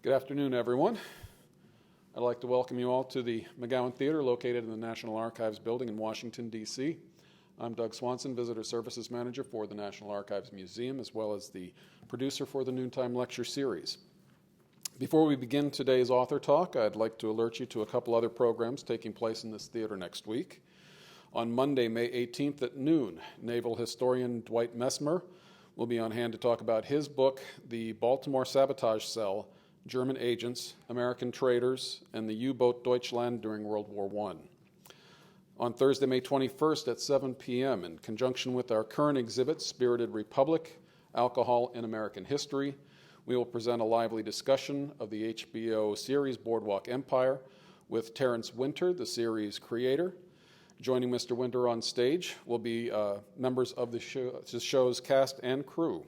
Good afternoon, everyone. I'd like to welcome you all to the McGowan Theater located in the National Archives building in Washington, D.C. I'm Doug Swanson, Visitor Services Manager for the National Archives Museum, as well as the producer for the Noontime Lecture Series. Before we begin today's author talk, I'd like to alert you to a couple other programs taking place in this theater next week. On Monday, May 18th at noon, naval historian Dwight Messmer will be on hand to talk about his book, The Baltimore Sabotage Cell, German Agents, American Traitors, and the U-Boat Deutschland during World War I. On Thursday, May 21st at 7 p.m., in conjunction with our current exhibit, Spirited Republic, Alcohol in American History, we will present a lively discussion of the HBO series Boardwalk Empire with Terrence Winter, the series creator. Joining Mr. Winter on stage will be members of the show's cast and crew.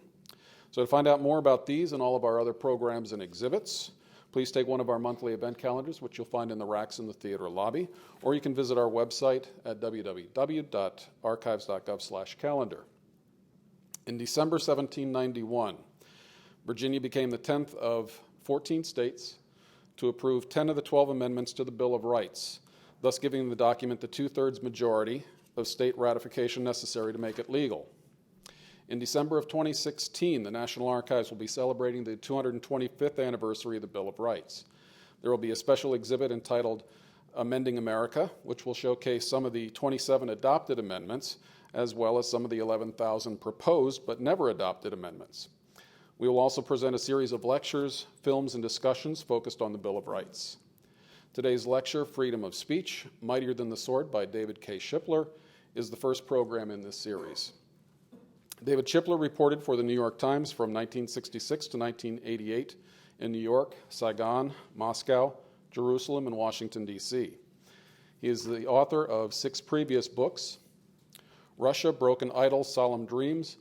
So to find out more about these and all of our other programs and exhibits, please take one of our monthly event calendars, which you'll find in the racks in the theater lobby, or you can visit our website at www.archives.gov/calendar. In December 1791, Virginia became the 10th of 14 states to approve 10 of the 12 amendments to the Bill of Rights, thus giving the document the two-thirds majority of state ratification necessary to make it legal. In December of 2016, the National Archives will be celebrating the 225th anniversary of the Bill of Rights. There will be a special exhibit entitled Amending America, which will showcase some of the 27 adopted amendments, as well as some of the 11,000 proposed but never adopted amendments. We will also present a series of lectures, films, and discussions focused on the Bill of Rights. Today's lecture, Freedom of Speech, Mightier Than the Sword by David K. Shipler, is the first program in this series. David Shipler reported for the New York Times from 1966 to 1988 in New York, Saigon, Moscow, Jerusalem, and Washington, D.C. He is the author of 6 previous books. Russia, Broken Idols, Solemn Dreams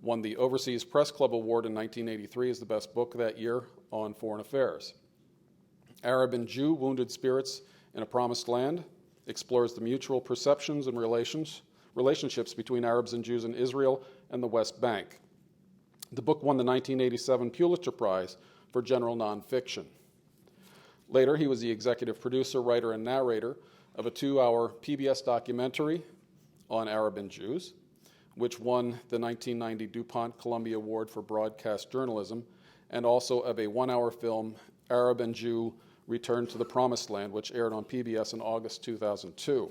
won the Overseas Press Club Award in 1983 as the best book that year on foreign affairs. Arab and Jew, Wounded Spirits in a Promised Land explores the mutual perceptions and relationships between Arabs and Jews in Israel and the West Bank. The book won the 1987 Pulitzer Prize for general nonfiction. Later, he was the executive producer, writer, and narrator of a 2-hour PBS documentary on Arab and Jews, which won the 1990 DuPont Columbia Award for Broadcast Journalism, and also of a 1-hour film, Arab and Jew Return to the Promised Land, which aired on PBS in August 2002.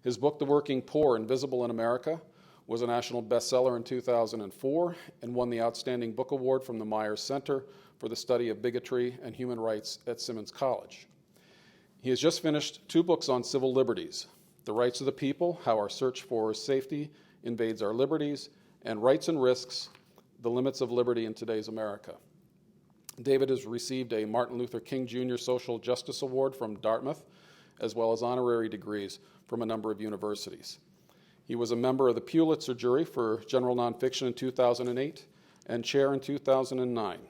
His book, The Working Poor, Invisible in America, was a national bestseller in 2004 and won the Outstanding Book Award from the Myers Center for the Study of Bigotry and Human Rights at Simmons College. He has just finished 2 books on civil liberties, The Rights of the People, How Our Search for Safety Invades Our Liberties, and Rights and Risks, The Limits of Liberty in Today's America. David has received a Martin Luther King Jr. Social Justice Award from Dartmouth, as well as honorary degrees from a number of universities. He was a member of the Pulitzer jury for general nonfiction in 2008 and chair in 2009.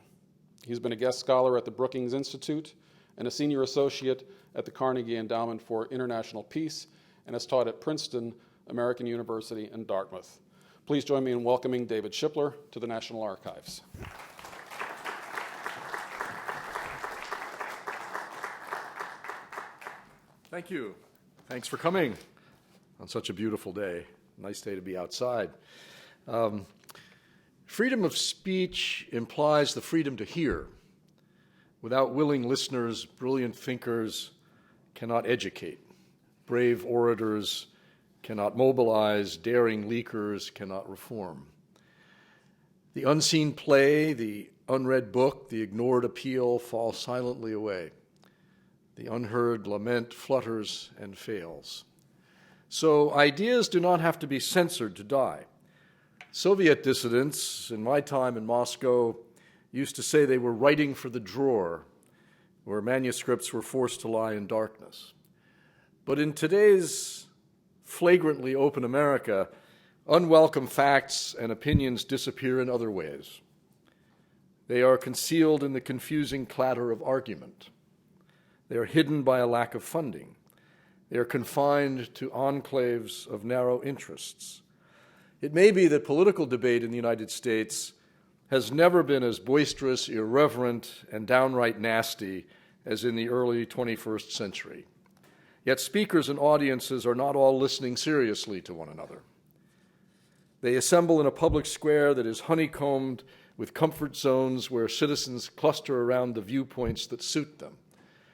He's been a guest scholar at the Brookings Institute and a senior associate at the Carnegie Endowment for International Peace and has taught at Princeton, American University, and Dartmouth. Please join me in welcoming David Shipler to the National Archives. Thank you. Thanks for coming on such a beautiful day. Nice day to be outside. Freedom of speech implies the freedom to hear. Without willing listeners, brilliant thinkers cannot educate. Brave orators cannot mobilize. Daring leakers cannot reform. The unseen play, the unread book, the ignored appeal fall silently away. The unheard lament flutters and fails. So ideas do not have to be censored to die. Soviet dissidents, in my time in Moscow, used to say they were writing for the drawer, where manuscripts were forced to lie in darkness. But in today's flagrantly open America, unwelcome facts and opinions disappear in other ways. They are concealed in the confusing clatter of argument. They are hidden by a lack of funding. They are confined to enclaves of narrow interests. It may be that political debate in the United States has never been as boisterous, irreverent, and downright nasty as in the early 21st century. Yet speakers and audiences are not all listening seriously to one another. They assemble in a public square that is honeycombed with comfort zones where citizens cluster around the viewpoints that suit them,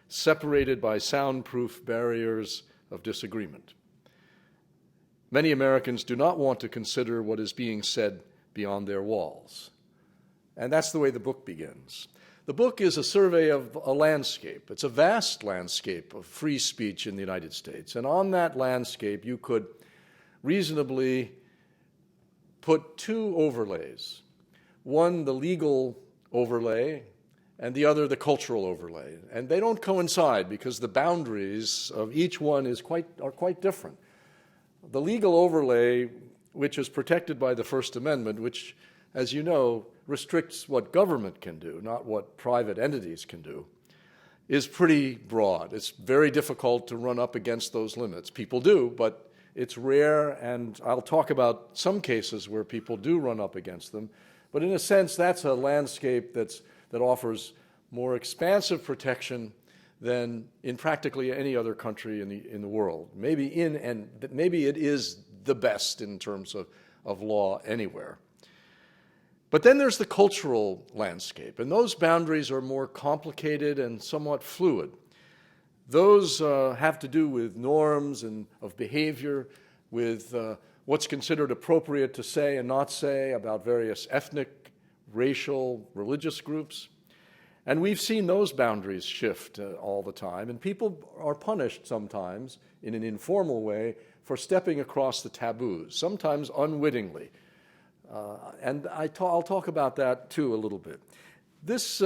separated by soundproof barriers of disagreement. Many Americans do not want to consider what is being said beyond their walls. And that's the way the book begins. The book is a survey of a landscape. It's a vast landscape of free speech in the United States. And on that landscape, you could reasonably put two overlays. One, the legal overlay, and the other, the cultural overlay. And they don't coincide because the boundaries of each one are quite different. The legal overlay, which is protected by the First Amendment, which, as you know, restricts what government can do, not what private entities can do, is pretty broad. It's very difficult to run up against those limits. People do, but it's rare, and I'll talk about some cases where people do run up against them. But in a sense, that's a landscape that offers more expansive protection than in practically any other country in the world. Maybe it is the best in terms of law anywhere. But then there's the cultural landscape, and those boundaries are more complicated and somewhat fluid. Those have to do with norms and of behavior, with what's considered appropriate to say and not say about various ethnic, racial, religious groups. And we've seen those boundaries shift all the time, and people are punished sometimes in an informal way for stepping across the taboos, sometimes unwittingly. And I'll talk about that too a little bit. This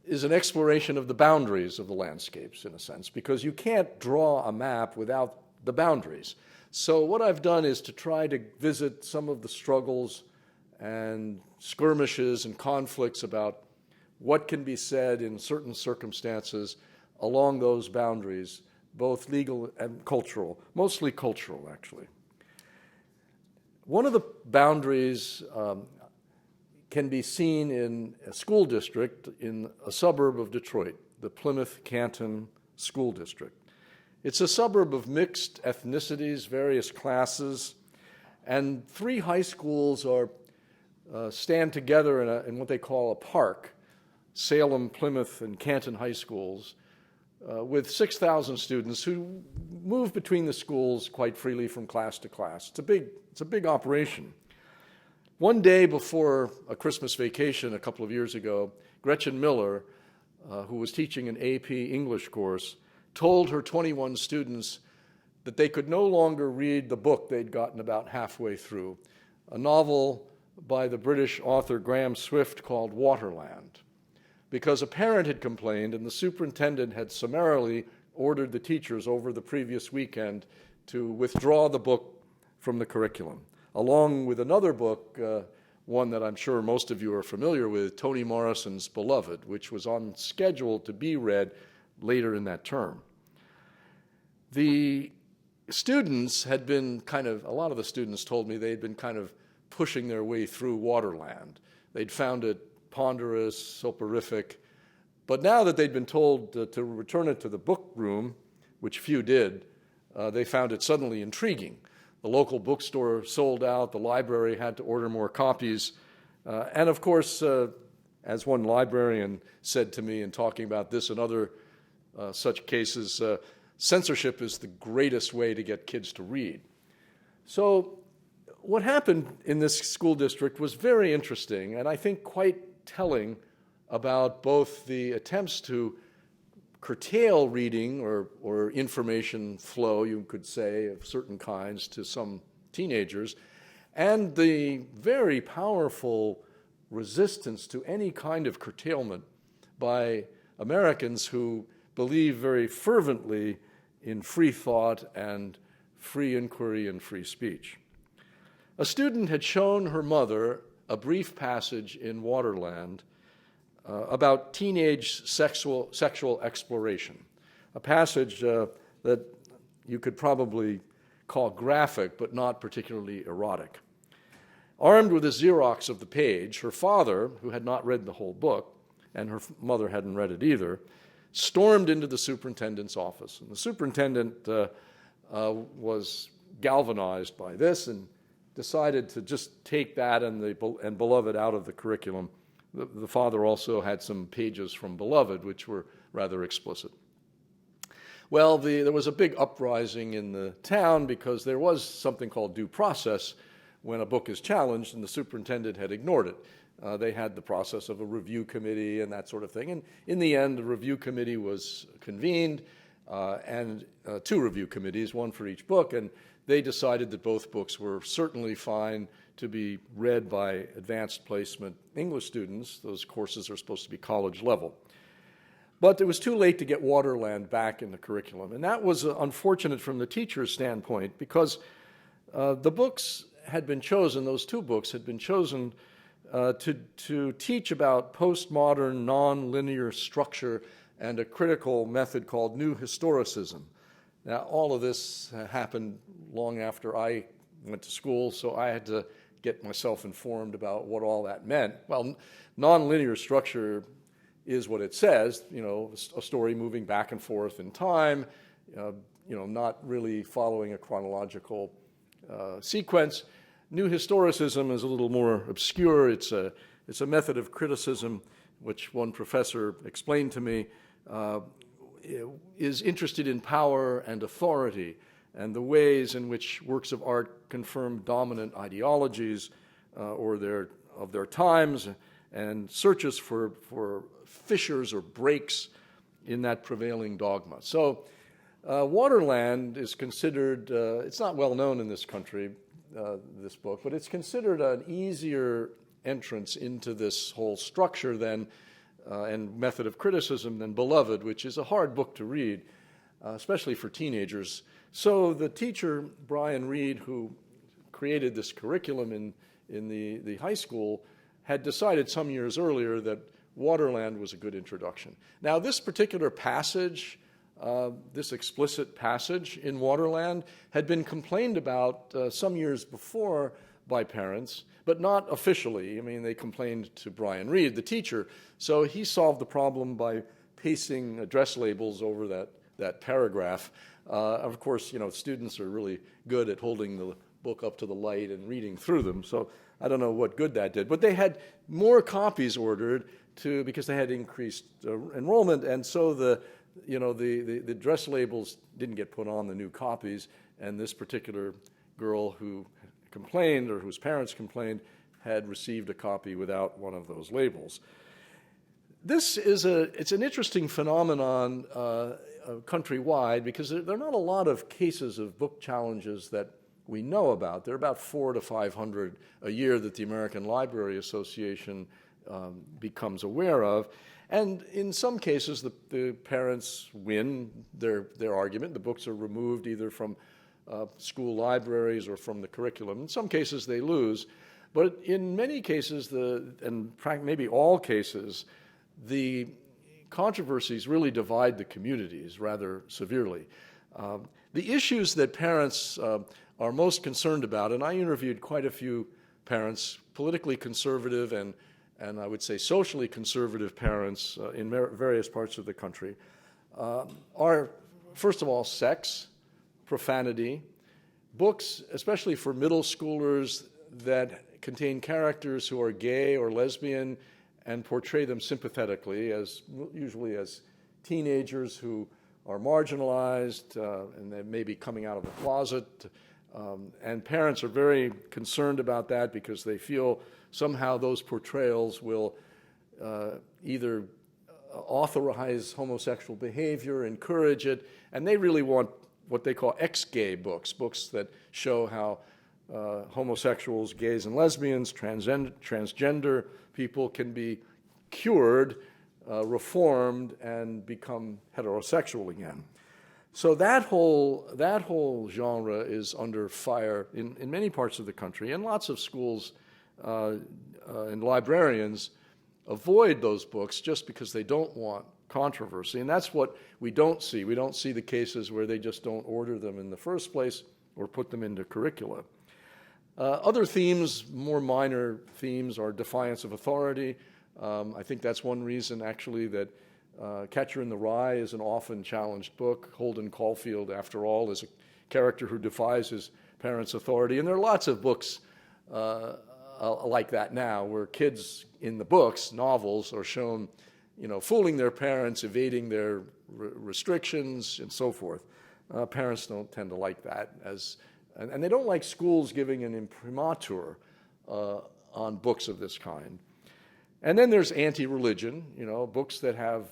is an exploration of the boundaries of the landscapes, in a sense, because you can't draw a map without the boundaries. So what I've done is to try to visit some of the struggles and skirmishes and conflicts about what can be said in certain circumstances along those boundaries, both legal and cultural, mostly cultural, actually. One of the boundaries can be seen in a school district in a suburb of Detroit, the Plymouth-Canton School District. It's a suburb of mixed ethnicities, various classes, and 3 high schools stand together in what they call a park, Salem, Plymouth, and Canton High Schools, with 6,000 students who move between the schools quite freely from class to class. It's a big operation. One day before a Christmas vacation a couple of years ago, Gretchen Miller, who was teaching an AP English course, told her 21 students that they could no longer read the book they'd gotten about halfway through, a novel by the British author Graham Swift called Waterland, because a parent had complained and the superintendent had summarily ordered the teachers over the previous weekend to withdraw the book from the curriculum, along with another book, one that I'm sure most of you are familiar with, Toni Morrison's Beloved, which was on schedule to be read later in that term. The students had been a lot of the students told me they'd been kind of pushing their way through Waterland. They'd found it ponderous, soporific, but now that they'd been told to return it to the book room, which few did, they found it suddenly intriguing. The local bookstore sold out, the library had to order more copies, and of course, as one librarian said to me in talking about this and other such cases, censorship is the greatest way to get kids to read. So what happened in this school district was very interesting, and I think quite telling about both the attempts to curtail reading or information flow, you could say, of certain kinds to some teenagers, and the very powerful resistance to any kind of curtailment by Americans who believe very fervently in free thought and free inquiry and free speech. A student had shown her mother a brief passage in Waterland about teenage sexual exploration, a passage that you could probably call graphic but not particularly erotic. Armed with a Xerox of the page, her father, who had not read the whole book, and her mother hadn't read it either, stormed into the superintendent's office. And the superintendent was galvanized by this and decided to just take that and Beloved out of the curriculum. The father also had some pages from Beloved, which were rather explicit. Well, there was a big uprising in the town because there was something called due process when a book is challenged, and the superintendent had ignored it. They had the process of a review committee and that sort of thing. And in the end, the review committee was convened, and two review committees, one for each book, and they decided that both books were certainly fine to be read by advanced placement English students. Those courses are supposed to be college level. But it was too late to get Waterland back in the curriculum. And that was unfortunate from the teacher's standpoint because the books had been chosen, those two books had been chosen to teach about postmodern nonlinear structure and a critical method called New Historicism. Now, all of this happened long after I went to school, so I had to get myself informed about what all that meant. Well, nonlinear structure is what it says, a story moving back and forth in time, not really following a chronological sequence. New Historicism is a little more obscure. It's a method of criticism, which one professor explained to me, is interested in power and authority and the ways in which works of art confirm dominant ideologies of their times, and searches for fissures or breaks in that prevailing dogma. So Waterland is considered, it's not well known in this country, this book, but it's considered an easier entrance into this whole structure than and method of criticism than Beloved, which is a hard book to read, especially for teenagers. So the teacher, Brian Reed, who created this curriculum in the high school, had decided some years earlier that Waterland was a good introduction. Now, this particular passage, this explicit passage in Waterland, had been complained about some years before by parents, but not officially. I mean, they complained to Brian Reed, the teacher, so he solved the problem by pasting address labels over that paragraph. Of course, students are really good at holding the book up to the light and reading through them, so I don't know what good that did. But they had more copies ordered because they had increased enrollment, and so the address labels didn't get put on the new copies, and this particular girl who complained, or whose parents complained, had received a copy without one of those labels. This is it's an interesting phenomenon countrywide because there are not a lot of cases of book challenges that we know about. There are about 400 to 500 a year that the American Library Association becomes aware of. And in some cases, the parents win their argument. The books are removed either from school libraries or from the curriculum. In some cases, they lose. But in many cases, and maybe all cases, the controversies really divide the communities rather severely. The issues that parents are most concerned about, and I interviewed quite a few parents, politically conservative and I would say socially conservative parents in various parts of the country, are, first of all, sex, profanity, books, especially for middle schoolers, that contain characters who are gay or lesbian and portray them sympathetically, usually as teenagers who are marginalized and they may be coming out of the closet. And parents are very concerned about that because they feel somehow those portrayals will either authorize homosexual behavior, encourage it, and they really want what they call ex-gay books that show how homosexuals, gays and lesbians, transgender people can be cured, reformed, and become heterosexual again. So that whole genre is under fire in many parts of the country, and lots of schools and librarians avoid those books just because they don't want controversy, and that's what we don't see. We don't see the cases where they just don't order them in the first place or put them into curricula. Other themes, more minor themes, are defiance of authority. I think that's one reason, actually, that Catcher in the Rye is an often challenged book. Holden Caulfield, after all, is a character who defies his parents' authority. And there are lots of books like that now, where kids in the books, novels, are shown, fooling their parents, evading their restrictions, and so forth. Parents don't tend to like that, and they don't like schools giving an imprimatur on books of this kind. And then there's anti-religion, books that have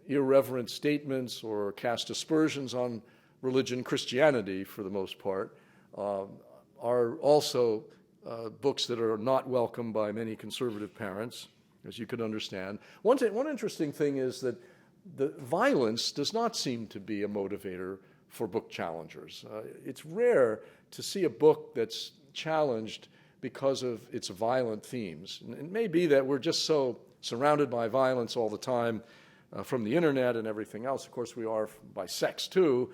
irreverent statements or cast aspersions on religion. Christianity, for the most part, are also books that are not welcomed by many conservative parents, as you could understand. One interesting thing is that the violence does not seem to be a motivator for book challengers. It's rare to see a book that's challenged because of its violent themes. And it may be that we're just so surrounded by violence all the time from the internet and everything else. Of course, we are by sex too,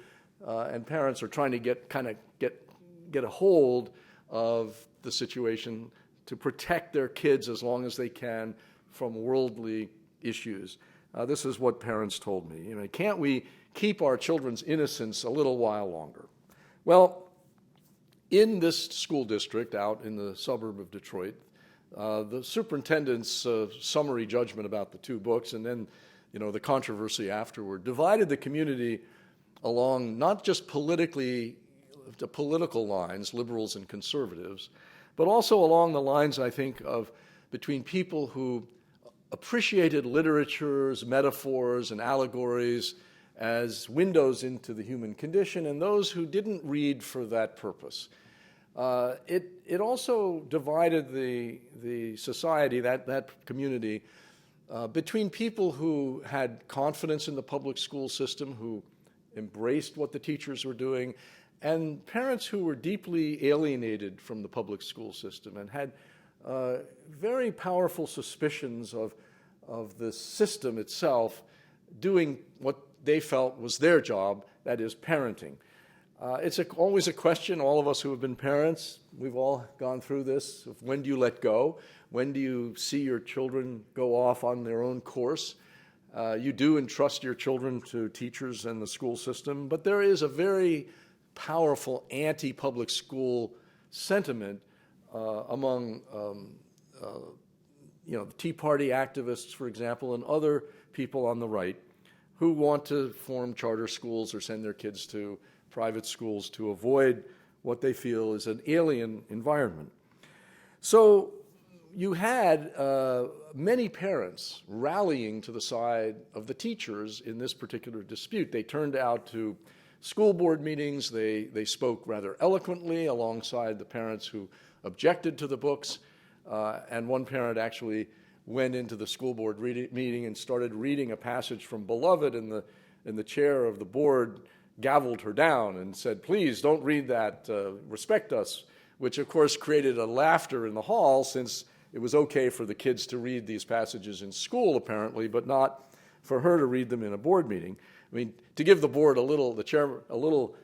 and parents are trying to get a hold of the situation to protect their kids as long as they can from worldly issues. This is what parents told me. Can't we keep our children's innocence a little while longer? Well, in this school district out in the suburb of Detroit, the superintendent's summary judgment about the two books, and then the controversy afterward, divided the community along not just the political lines, liberals and conservatives, but also along the lines, I think, of between people who appreciated literatures, metaphors, and allegories as windows into the human condition, and those who didn't read for that purpose. It also divided the society, that community, between people who had confidence in the public school system, who embraced what the teachers were doing, and parents who were deeply alienated from the public school system and had very powerful suspicions of the system itself doing what they felt was their job, that is, parenting. It's always a question, all of us who have been parents, we've all gone through this, of when do you let go? When do you see your children go off on their own course? You do entrust your children to teachers and the school system, but there is a very powerful anti-public school sentiment among the Tea Party activists, for example, and other people on the right who want to form charter schools or send their kids to private schools to avoid what they feel is an alien environment. So you had many parents rallying to the side of the teachers in this particular dispute. They turned out to school board meetings. They spoke rather eloquently alongside the parents who objected to the books. And one parent actually went into the school board meeting and started reading a passage from Beloved, and the chair of the board gavelled her down and said, "Please don't read that, respect us," which of course created a laughter in the hall, since it was okay for the kids to read these passages in school apparently, but not for her to read them in a board meeting. I mean, to give the board the chair a little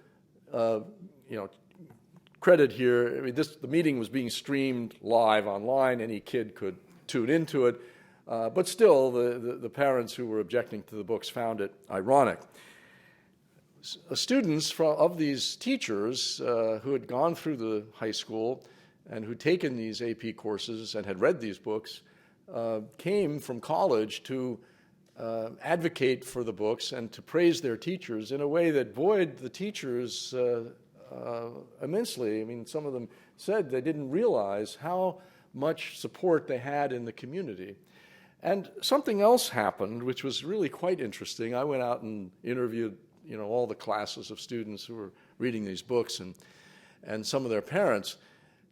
credit here, I mean, the meeting was being streamed live online. Any kid could tune into it. But still, the parents who were objecting to the books found it ironic. Students of these teachers who had gone through the high school and who'd taken these AP courses and had read these books came from college to advocate for the books and to praise their teachers in a way that buoyed the teachers immensely. I mean, some of them said they didn't realize how much support they had in the community. And something else happened, which was really quite interesting. I went out and interviewed, all the classes of students who were reading these books and some of their parents.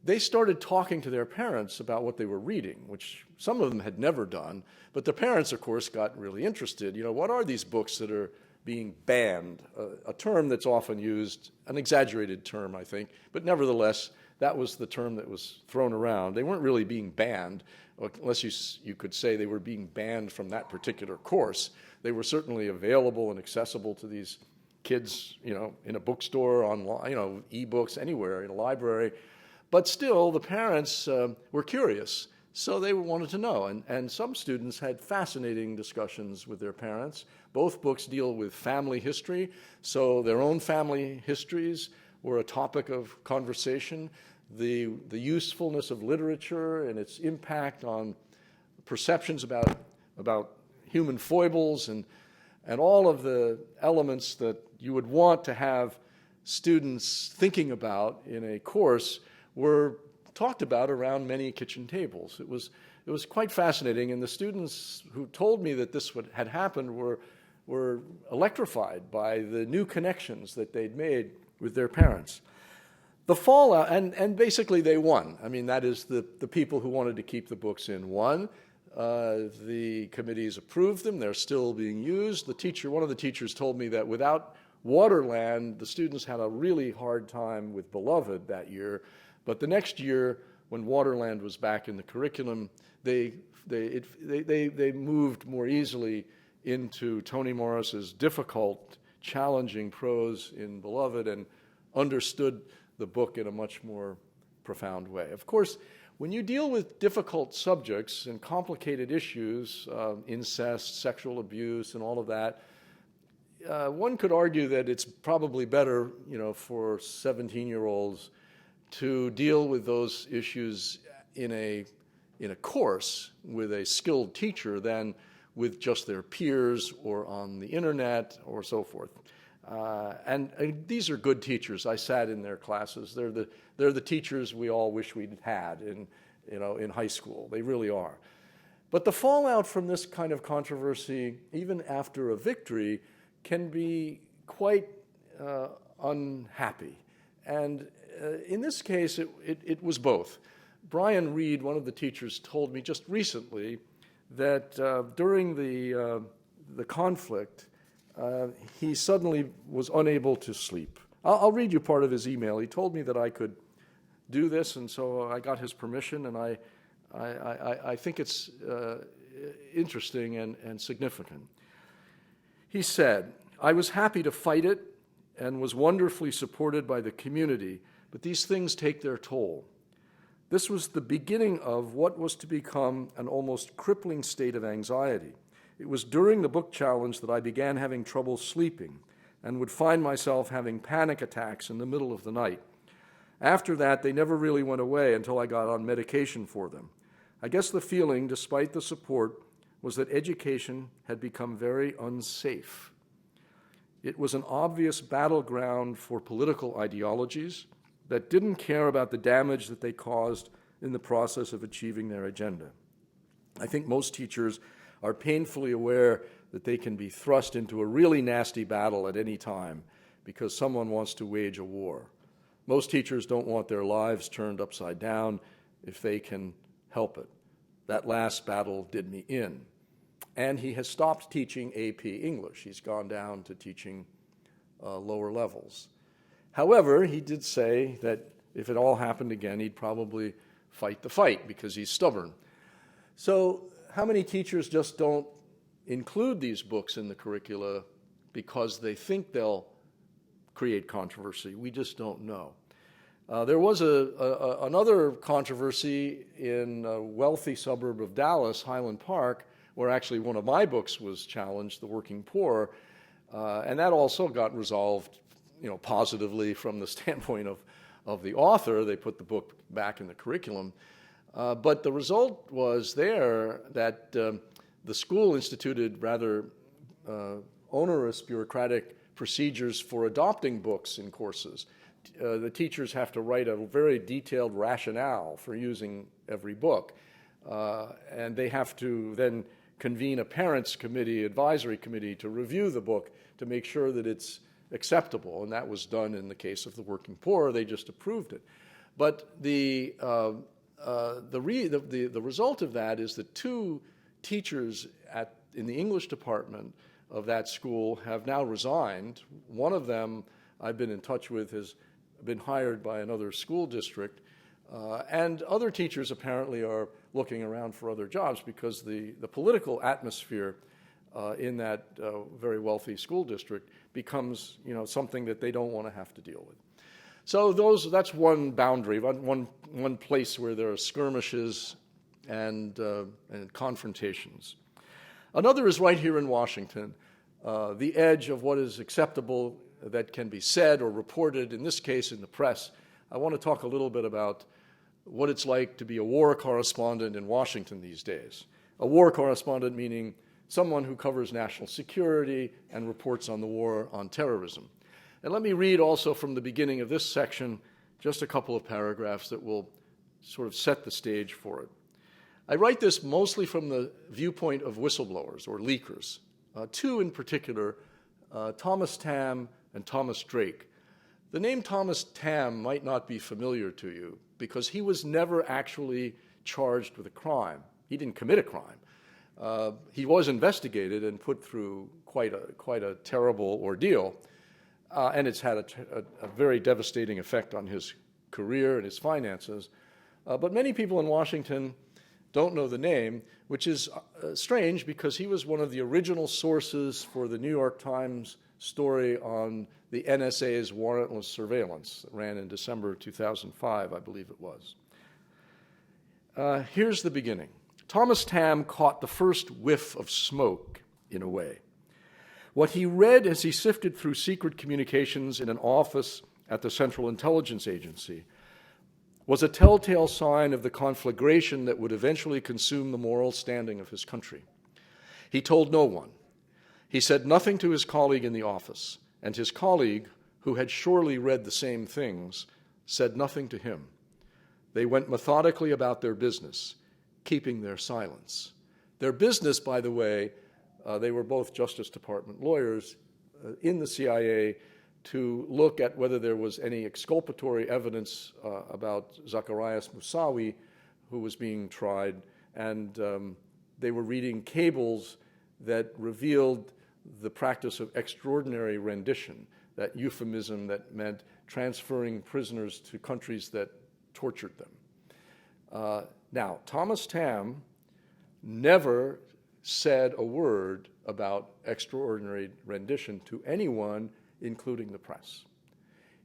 They started talking to their parents about what they were reading, which some of them had never done. But the parents, of course, got really interested. What are these books that are being banned? A term that's often used, an exaggerated term, I think, but nevertheless, that was the term that was thrown around. They weren't really being banned, unless you could say they were being banned from that particular course. They were certainly available and accessible to these kids, in a bookstore, online, e-books, anywhere, in a library. But still, the parents were curious, so they wanted to know. And some students had fascinating discussions with their parents. Both books deal with family history, so their own family histories were a topic of conversation. The usefulness of literature and its impact on perceptions about human foibles and all of the elements that you would want to have students thinking about in a course were talked about around many kitchen tables. It was quite fascinating, and the students who told me that this had happened were electrified by the new connections that they'd made with their parents. The fallout, and basically they won. I mean, that is the people who wanted to keep the books in won. The committees approved them. They're still being used. One of the teachers told me that without Waterland, the students had a really hard time with Beloved that year. But the next year, when Waterland was back in the curriculum, they moved more easily into Toni Morris's difficult, challenging prose in Beloved and understood the book in a much more profound way. Of course, when you deal with difficult subjects and complicated issues, incest, sexual abuse, and all of that, one could argue that it's probably better, for 17-year-olds to deal with those issues in a course with a skilled teacher than with just their peers or on the internet or so forth. And these are good teachers. I sat in their classes. They're the teachers we all wish we'd had in high school. They really are. But the fallout from this kind of controversy, even after a victory, can be quite unhappy. And in this case, it was both. Brian Reed, one of the teachers, told me just recently that during the conflict, he suddenly was unable to sleep. I'll read you part of his email. He told me that I could do this, and so I got his permission, and I think it's interesting and significant. He said, "I was happy to fight it and was wonderfully supported by the community, but these things take their toll. This was the beginning of what was to become an almost crippling state of anxiety. It was during the book challenge that I began having trouble sleeping and would find myself having panic attacks in the middle of the night. After that, they never really went away until I got on medication for them. I guess the feeling, despite the support, was that education had become very unsafe. It was an obvious battleground for political ideologies that didn't care about the damage that they caused in the process of achieving their agenda. I think most teachers are painfully aware that they can be thrust into a really nasty battle at any time because someone wants to wage a war. Most teachers don't want their lives turned upside down if they can help it. That last battle did me in." And he has stopped teaching AP English. He's gone down to teaching lower levels. However, he did say that if it all happened again, he'd probably fight the fight because he's stubborn. So how many teachers just don't include these books in the curricula because they think they'll create controversy? We just don't know. There was another controversy in a wealthy suburb of Dallas, Highland Park, where actually one of my books was challenged, The Working Poor, and that also got resolved, positively from the standpoint of the author. They put the book back in the curriculum. But the result was there that the school instituted rather onerous bureaucratic procedures for adopting books in courses. The teachers have to write a very detailed rationale for using every book, and they have to then convene a parents' committee, advisory committee, to review the book to make sure that it's acceptable, and that was done in the case of The Working Poor. They just approved it. But the result of that is that two teachers in the English department of that school have now resigned. One of them I've been in touch with has been hired by another school district, and other teachers apparently are looking around for other jobs because the political atmosphere in that very wealthy school district becomes something that they don't want to have to deal with. So that's one boundary, one place where there are skirmishes and confrontations. Another is right here in Washington, the edge of what is acceptable that can be said or reported, in this case in the press. I want to talk a little bit about what it's like to be a war correspondent in Washington these days. A war correspondent meaning someone who covers national security and reports on the war on terrorism. And let me read also from the beginning of this section just a couple of paragraphs that will sort of set the stage for it. I write this mostly from the viewpoint of whistleblowers or leakers, two in particular, Thomas Tamm and Thomas Drake. The name Thomas Tamm might not be familiar to you because he was never actually charged with a crime. He didn't commit a crime. He was investigated and put through quite a terrible ordeal, and it's had a very devastating effect on his career and his finances. But many people in Washington don't know the name, which is strange because he was one of the original sources for the New York Times story on the NSA's warrantless surveillance that ran in December 2005, I believe it was. Here's the beginning. Thomas Tamm caught the first whiff of smoke, in a way. What he read as he sifted through secret communications in an office at the Central Intelligence Agency was a telltale sign of the conflagration that would eventually consume the moral standing of his country. He told no one. He said nothing to his colleague in the office, and his colleague, who had surely read the same things, said nothing to him. They went methodically about their business, keeping their silence. Their business, by the way, they were both Justice Department lawyers in the CIA to look at whether there was any exculpatory evidence about Zacarias Moussaoui, who was being tried, and they were reading cables that revealed the practice of extraordinary rendition, that euphemism that meant transferring prisoners to countries that tortured them. Now, Thomas Tamm never said a word about extraordinary rendition to anyone, including the press.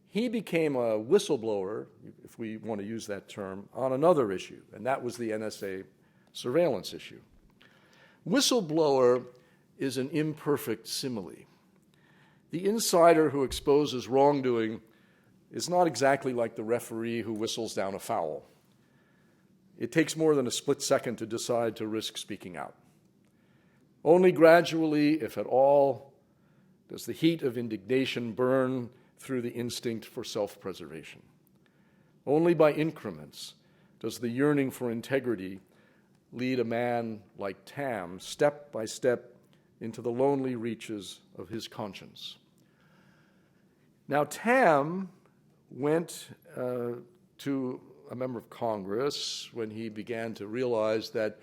He became a whistleblower, if we want to use that term, on another issue, and that was the NSA surveillance issue. Whistleblower is an imperfect simile. The insider who exposes wrongdoing is not exactly like the referee who whistles down a foul. It takes more than a split second to decide to risk speaking out. Only gradually, if at all, does the heat of indignation burn through the instinct for self-preservation. Only by increments does the yearning for integrity lead a man like Tamm step by step into the lonely reaches of his conscience. Now, Tamm went to a member of Congress when he began to realize that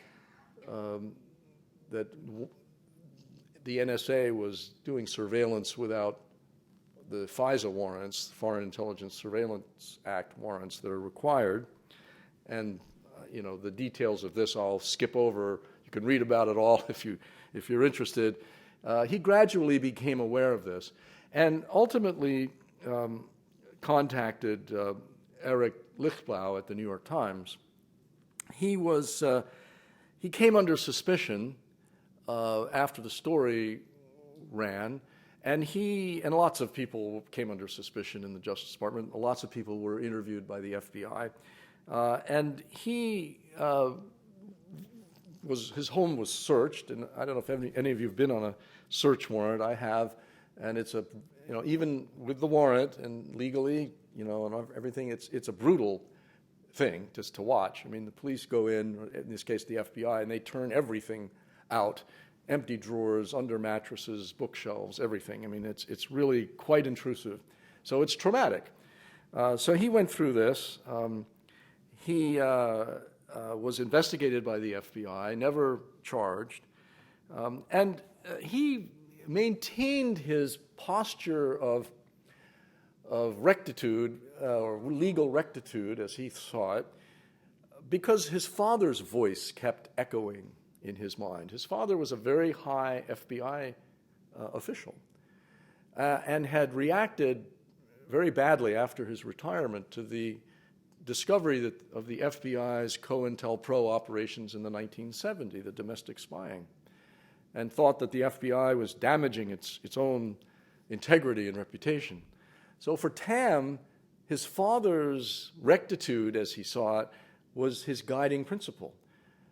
the NSA was doing surveillance without the FISA warrants, Foreign Intelligence Surveillance Act warrants that are required. And the details of this I'll skip over. You can read about it all if you're interested. He gradually became aware of this and ultimately contacted Eric Lichtblau at the New York Times. He came under suspicion after the story ran, and he and lots of people came under suspicion in the Justice Department. Lots of people were interviewed by the FBI, and his home was searched. And I don't know if any of you have been on a search warrant. I have, and it's even with the warrant and legally, and everything, it's a brutal thing just to watch. I mean, the police go in this case the FBI, and they turn everything out, empty drawers, under mattresses, bookshelves, everything. I mean, it's really quite intrusive. So it's traumatic. So he went through this. He was investigated by the FBI, never charged, and he maintained his posture of rectitude, or legal rectitude, as he saw it, because his father's voice kept echoing in his mind. His father was a very high FBI official and had reacted very badly after his retirement to the discovery of the FBI's COINTELPRO operations in the 1970s, the domestic spying, and thought that the FBI was damaging its own integrity and reputation. So for Tam, his father's rectitude, as he saw it, was his guiding principle.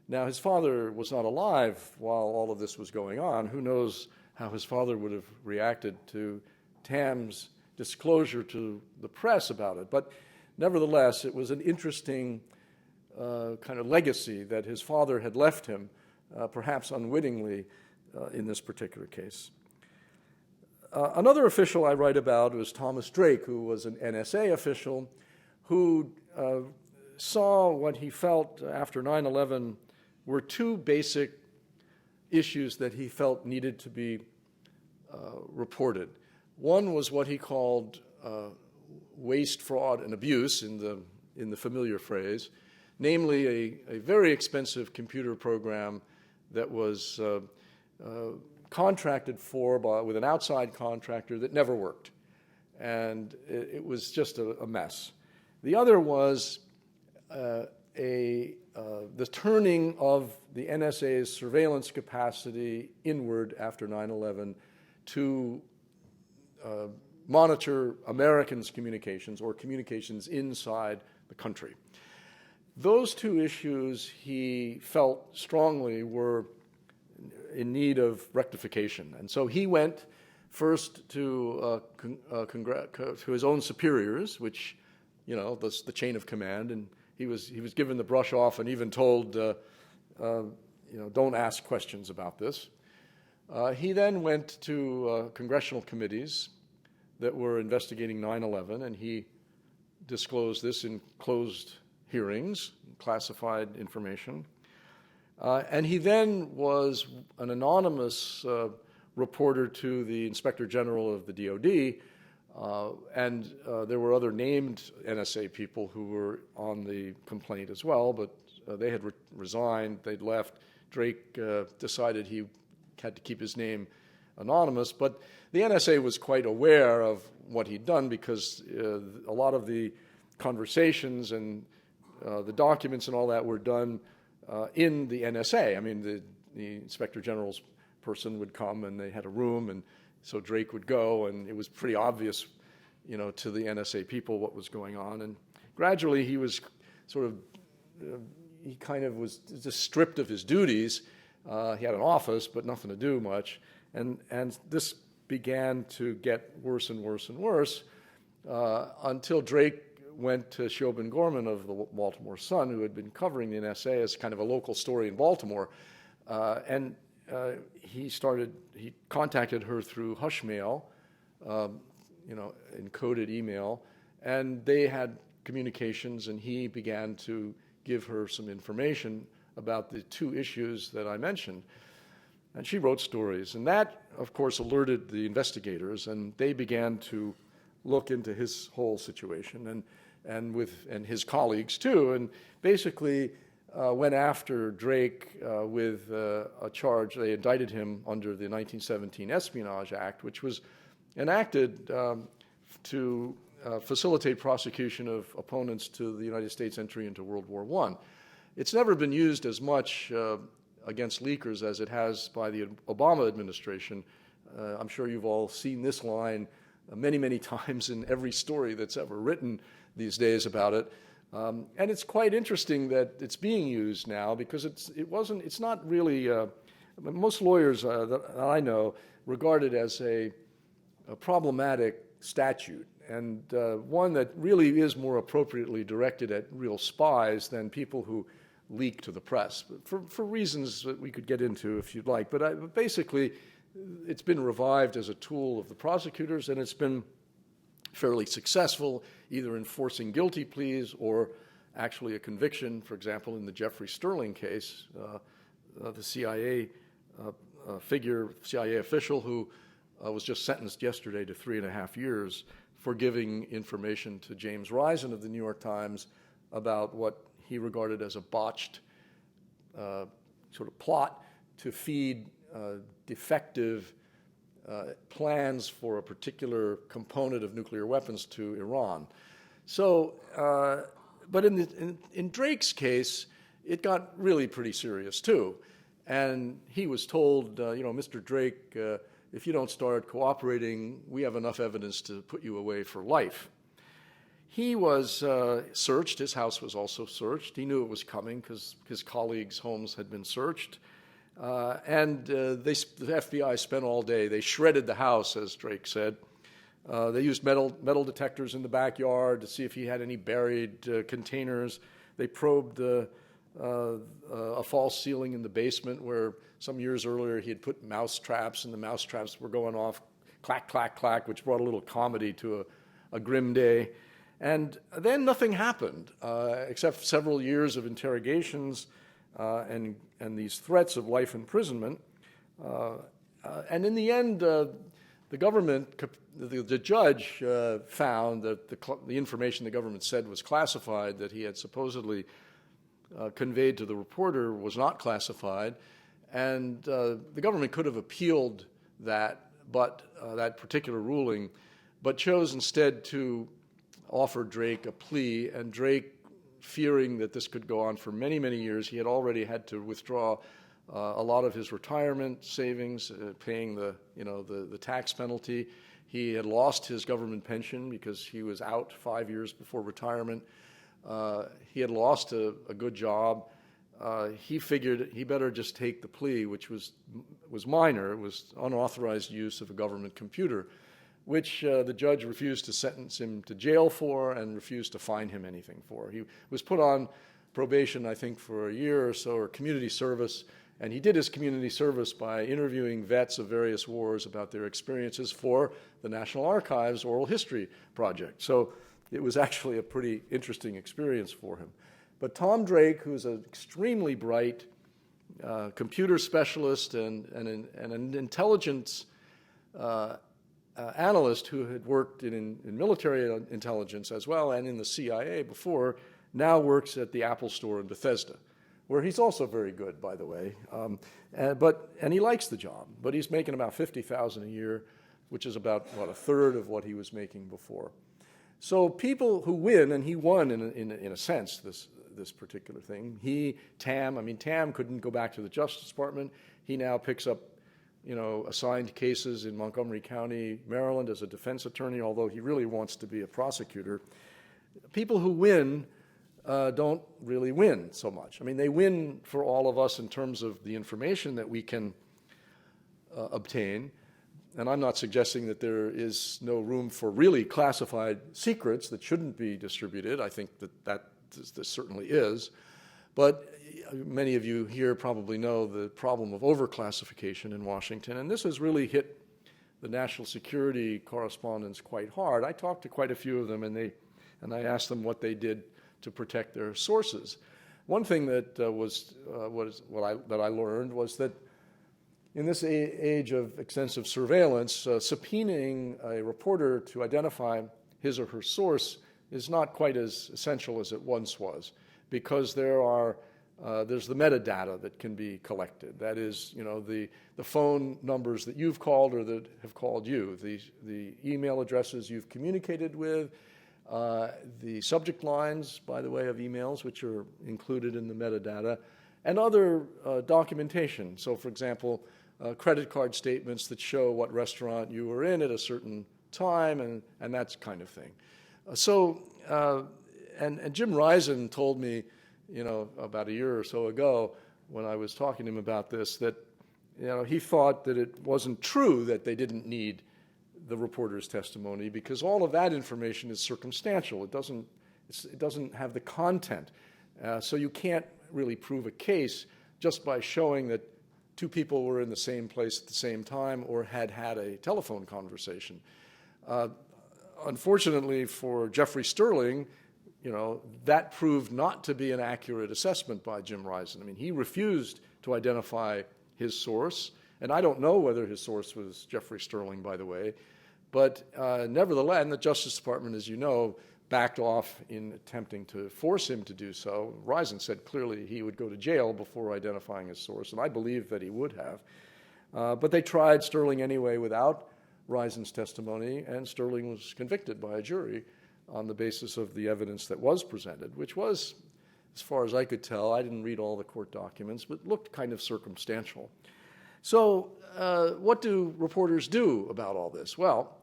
Now, his father was not alive while all of this was going on. Who knows how his father would have reacted to Tam's disclosure to the press about it. But nevertheless, it was an interesting kind of legacy that his father had left him, perhaps unwittingly in this particular case. Another official I write about was Thomas Drake, who was an NSA official who saw what he felt after 9/11 were two basic issues that he felt needed to be reported. One was what he called waste, fraud, and abuse, in the familiar phrase, namely a very expensive computer program that was contracted for with an outside contractor that never worked. And it was just a mess. The other was the turning of the NSA's surveillance capacity inward after 9/11 to monitor Americans' communications or communications inside the country. Those two issues he felt strongly were in need of rectification. And so he went first to his own superiors, which, the chain of command, and he was given the brush off and even told, don't ask questions about this. He then went to congressional committees that were investigating 9/11, and he disclosed this in closed hearings, classified information. And he then was an anonymous reporter to the Inspector General of the DOD, and there were other named NSA people who were on the complaint as well, but they had resigned, they'd left. Drake decided he had to keep his name anonymous, but the NSA was quite aware of what he'd done because a lot of the conversations and the documents and all that were done in the NSA. I mean, the Inspector General's person would come and they had a room, and so Drake would go, and it was pretty obvious, to the NSA people what was going on. And gradually he was he kind of was just stripped of his duties. He had an office, but nothing to do much. And this began to get worse and worse and worse until Drake went to Siobhan Gorman of the Baltimore Sun, who had been covering the NSA as kind of a local story in Baltimore. And he contacted her through Hushmail, encoded email, and they had communications, and he began to give her some information about the two issues that I mentioned. And she wrote stories, and that, of course, alerted the investigators, and they began to look into his whole situation and his colleagues too, and basically went after Drake with a charge. They indicted him under the 1917 Espionage Act, which was enacted to facilitate prosecution of opponents to the United States entry into World War I. It's never been used as much against leakers as it has by the Obama administration. I'm sure you've all seen this line many, many times in every story that's ever written these days about it. And it's quite interesting that it's being used now because it's not really, most lawyers that I know regard it as a problematic statute, and one that really is more appropriately directed at real spies than people who leak to the press, for reasons that we could get into if you'd like. But basically, it's been revived as a tool of the prosecutors, and it's been fairly successful, either in forcing guilty pleas or actually a conviction. For example, in the Jeffrey Sterling case, the CIA CIA official who was just sentenced yesterday to 3.5 years for giving information to James Risen of the New York Times about what he regarded as a botched sort of plot to feed defective plans for a particular component of nuclear weapons to Iran. So, but in Drake's case, it got really pretty serious too. And he was told, Mr. Drake, if you don't start cooperating, we have enough evidence to put you away for life. He was searched. His house was also searched. He knew it was coming because his colleagues' homes had been searched. The FBI spent all day. They shredded the house, as Drake said. They used metal detectors in the backyard to see if he had any buried containers. They probed a false ceiling in the basement where some years earlier he had put mouse traps, and the mouse traps were going off clack, clack, clack, which brought a little comedy to a grim day. And then nothing happened, except several years of interrogations and these threats of life imprisonment. And in the end, the government, the judge found that the information the government said was classified, that he had supposedly conveyed to the reporter, was not classified. And the government could have appealed that particular ruling, but chose instead to offer Drake a plea. And Drake, fearing that this could go on for many, many years, he had already had to withdraw a lot of his retirement savings, paying the tax penalty. He had lost his government pension because he was out 5 years before retirement. He had lost a good job. He figured he better just take the plea, which was minor. It was unauthorized use of a government computer, which the judge refused to sentence him to jail for and refused to fine him anything for. He was put on probation, I think, for a year or so, or community service, and he did his community service by interviewing vets of various wars about their experiences for the National Archives Oral History Project. So it was actually a pretty interesting experience for him. But Tom Drake, who's an extremely bright computer specialist and an intelligence analyst who had worked in military intelligence as well and in the CIA before, now works at the Apple Store in Bethesda, where he's also very good, by the way. And he likes the job, but he's making about $50,000 a year, which is about, a third of what he was making before. So people who win, and he won in a sense this particular thing. Tam couldn't go back to the Justice Department. He now picks up assigned cases in Montgomery County, Maryland, as a defense attorney, although he really wants to be a prosecutor. People who win don't really win so much. They win for all of us in terms of the information that we can obtain. And I'm not suggesting that there is no room for really classified secrets that shouldn't be distributed. I think that certainly is. But many of you here probably know the problem of overclassification in Washington, and this has really hit the national security correspondents quite hard. I talked to quite a few of them, and I asked them what they did to protect their sources. One thing that that I learned was that in this age of extensive surveillance, subpoenaing a reporter to identify his or her source is not quite as essential as it once was, because there's the metadata that can be collected. That is, the phone numbers that you've called or that have called you, the email addresses you've communicated with, the subject lines, by the way, of emails, which are included in the metadata, and other documentation. So, for example, credit card statements that show what restaurant you were in at a certain time, and that kind of thing. And Jim Risen told me, about a year or so ago when I was talking to him about this, that, he thought that it wasn't true that they didn't need the reporter's testimony because all of that information is circumstantial. It doesn't have the content. So you can't really prove a case just by showing that two people were in the same place at the same time or had a telephone conversation. Unfortunately for Jeffrey Sterling, that proved not to be an accurate assessment by Jim Risen. He refused to identify his source, and I don't know whether his source was Jeffrey Sterling, by the way, but nevertheless, and the Justice Department, as you know, backed off in attempting to force him to do so. Risen said clearly he would go to jail before identifying his source, and I believe that he would have. But they tried Sterling anyway without Risen's testimony, and Sterling was convicted by a jury on the basis of the evidence that was presented, which was, as far as I could tell, I didn't read all the court documents, but looked kind of circumstantial. So what do reporters do about all this? Well,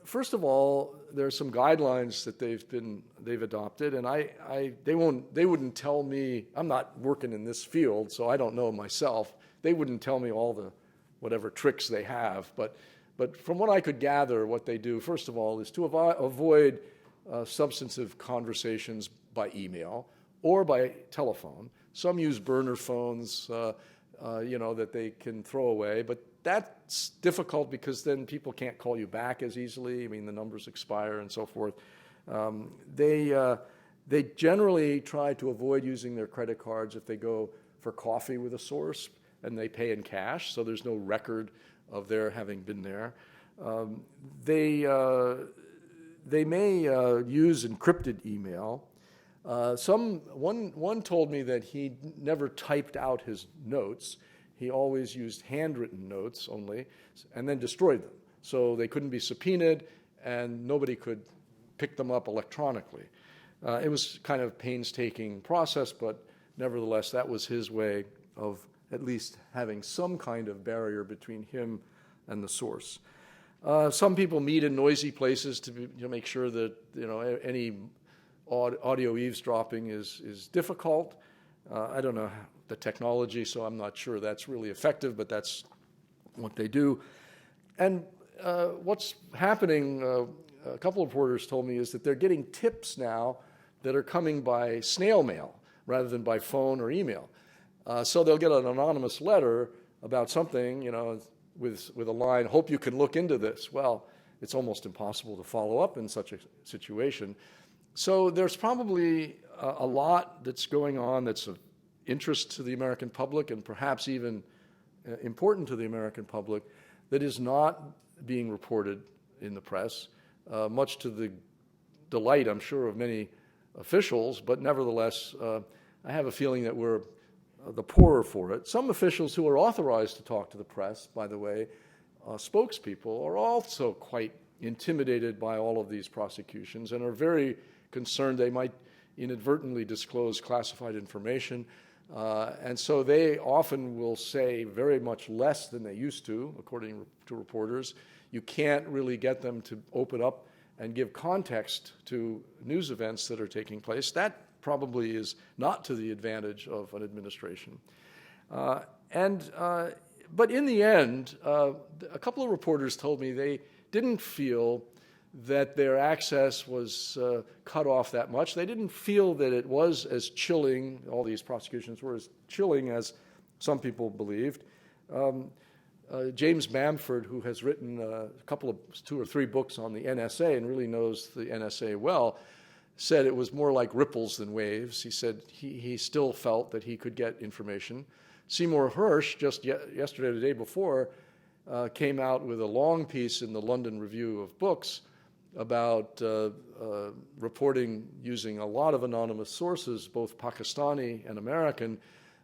first of all, there are some guidelines that they've adopted, and they wouldn't tell me. I'm not working in this field, so I don't know myself. They wouldn't tell me all the whatever tricks they have, but from what I could gather, what they do, first of all, is to avoid substantive conversations by email or by telephone. Some use burner phones, that they can throw away, but that's difficult because then people can't call you back as easily. I mean, the numbers expire and so forth. They generally try to avoid using their credit cards if they go for coffee with a source and they pay in cash, so there's no record of their having been there. They may use encrypted email. One told me that he never typed out his notes. He always used handwritten notes only, and then destroyed them. So they couldn't be subpoenaed, and nobody could pick them up electronically. It was kind of a painstaking process, but nevertheless, that was his way of at least having some kind of barrier between him and the source. Some people meet in noisy places to make sure that any audio eavesdropping is difficult. I don't know the technology, so I'm not sure that's really effective, but that's what they do. And what's happening, a couple of reporters told me, is that they're getting tips now that are coming by snail mail rather than by phone or email. So they'll get an anonymous letter about something, with a line, "Hope you can look into this." Well, it's almost impossible to follow up in such a situation. So there's probably a lot that's going on that's of interest to the American public and perhaps even important to the American public that is not being reported in the press, much to the delight, I'm sure, of many officials, but nevertheless, I have a feeling that we're the poorer for it. Some officials who are authorized to talk to the press, by the way, spokespeople, are also quite intimidated by all of these prosecutions and are very concerned they might inadvertently disclose classified information. And so they often will say very much less than they used to, according to reporters. You can't really get them to open up and give context to news events that are taking place. That probably is not to the advantage of an administration. But in the end, a couple of reporters told me they didn't feel that their access was cut off that much. They didn't feel that it was as chilling, all these prosecutions were as chilling as some people believed. James Bamford, who has written two or three books on the NSA and really knows the NSA well, said it was more like ripples than waves. He said he still felt that he could get information. Seymour Hersh, just yesterday or the day before, came out with a long piece in the London Review of Books about reporting using a lot of anonymous sources, both Pakistani and American,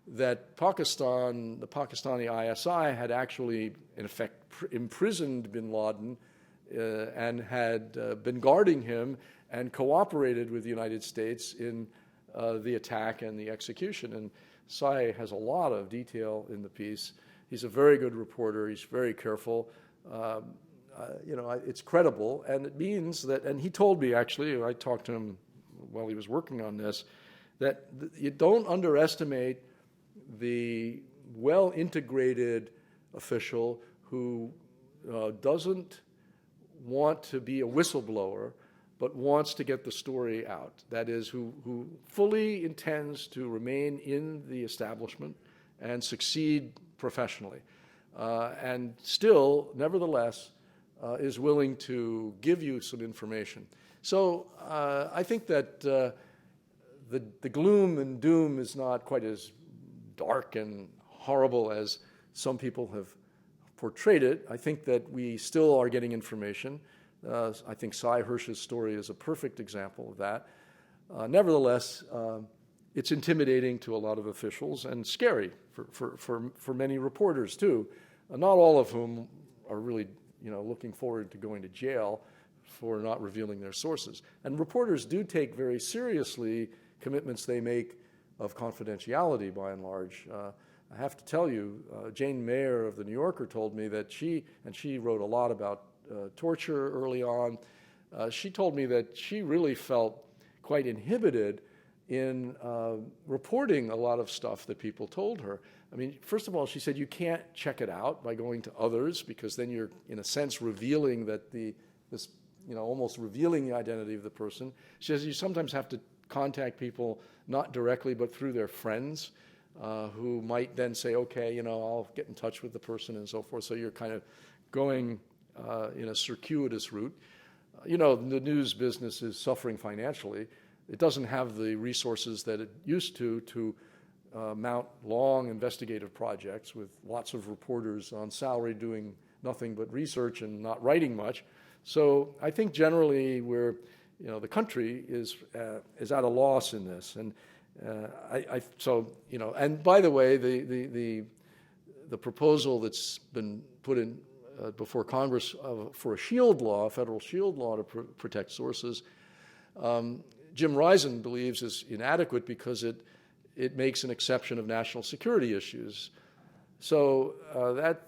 that the Pakistani ISI had actually, in effect, imprisoned bin Laden and had been guarding him and cooperated with the United States in the attack and the execution. And Sy has a lot of detail in the piece. He's a very good reporter. He's very careful. It's credible, and it means that, and he told me, actually, I talked to him while he was working on this, that you don't underestimate the well-integrated official who doesn't want to be a whistleblower, but wants to get the story out. That is, who fully intends to remain in the establishment and succeed professionally, and still, nevertheless, is willing to give you some information. So I think that the gloom and doom is not quite as dark and horrible as some people have portrayed it. I think that we still are getting information. I think Sy Hersh's story is a perfect example of that. Nevertheless, it's intimidating to a lot of officials and scary for many reporters too. not all of whom are really looking forward to going to jail for not revealing their sources. And reporters do take very seriously commitments they make of confidentiality by and large. I have to tell you, Jane Mayer of The New Yorker told me that she wrote a lot about torture early on. She told me that she really felt quite inhibited in reporting a lot of stuff that people told her. I mean, first of all, she said you can't check it out by going to others, because then you're, in a sense, revealing that almost revealing the identity of the person. She says you sometimes have to contact people not directly but through their friends, who might then say, okay, I'll get in touch with the person and so forth. So you're kind of going in a circuitous route. The news business is suffering financially. It doesn't have the resources that it used to mount long investigative projects with lots of reporters on salary doing nothing but research and not writing much. So I think generally the country is at a loss in this. And and by the way, the proposal that's been put in before Congress for a shield law, a federal shield law to protect sources, Jim Risen believes is inadequate because it makes an exception of national security issues. So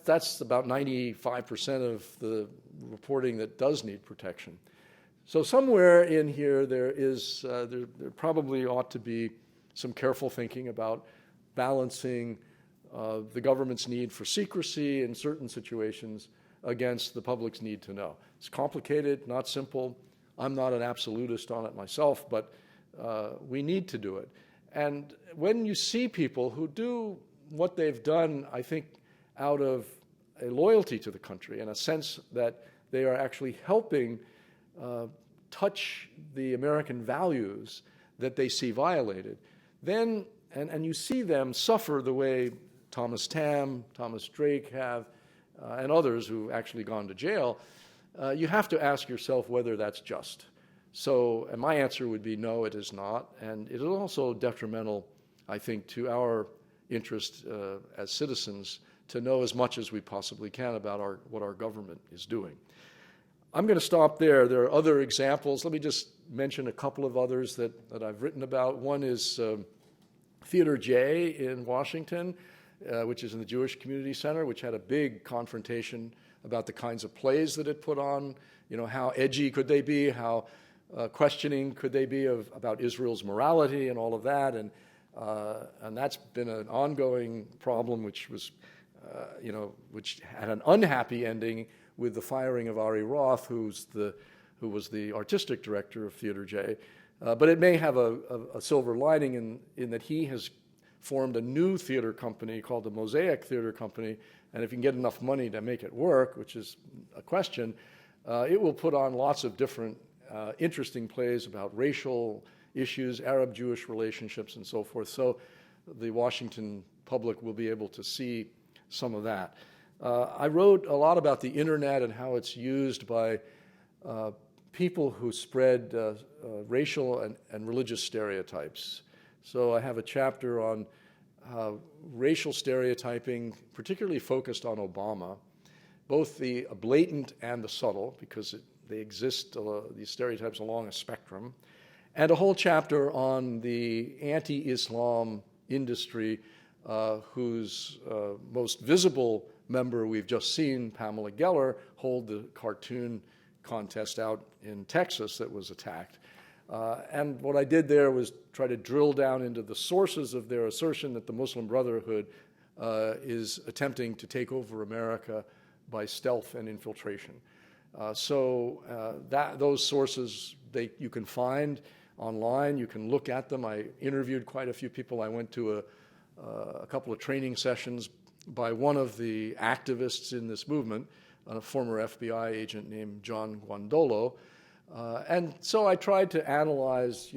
that's about 95% of the reporting that does need protection. So somewhere in here there probably ought to be some careful thinking about balancing the government's need for secrecy in certain situations against the public's need to know. It's complicated, not simple. I'm not an absolutist on it myself, but we need to do it. And when you see people who do what they've done, I think, out of a loyalty to the country and a sense that they are actually helping touch the American values that they see violated, then, and you see them suffer the way Thomas Tamm, Thomas Drake have, and others who've actually gone to jail, you have to ask yourself whether that's just. So, and my answer would be no, it is not. And it is also detrimental, I think, to our interest as citizens to know as much as we possibly can about what our government is doing. I'm going to stop there. There are other examples. Let me just mention a couple of others that I've written about. One is Theater J in Washington, which is in the Jewish Community Center, which had a big confrontation about the kinds of plays that it put on. How edgy could they be? How questioning could they be about Israel's morality and all of that? And that's been an ongoing problem, which was, which had an unhappy ending with the firing of Ari Roth, who was the artistic director of Theater J. But it may have a silver lining in that he has formed a new theater company called the Mosaic Theater Company, and if you can get enough money to make it work, which is a question, it will put on lots of different interesting plays about racial issues, Arab-Jewish relationships, and so forth. So the Washington public will be able to see some of that. I wrote a lot about the internet and how it's used by people who spread racial and religious stereotypes. So I have a chapter on racial stereotyping, particularly focused on Obama, both the blatant and the subtle, because they exist, these stereotypes, along a spectrum, and a whole chapter on the anti-Islam industry, whose most visible member we've just seen, Pamela Geller, hold the cartoon contest out in Texas that was attacked. And what I did there was try to drill down into the sources of their assertion that the Muslim Brotherhood is attempting to take over America by stealth and infiltration. Those sources, you can find online. You can look at them. I interviewed quite a few people. I went to a couple of training sessions by one of the activists in this movement, a former FBI agent named John Guandolo. And so I tried to analyze,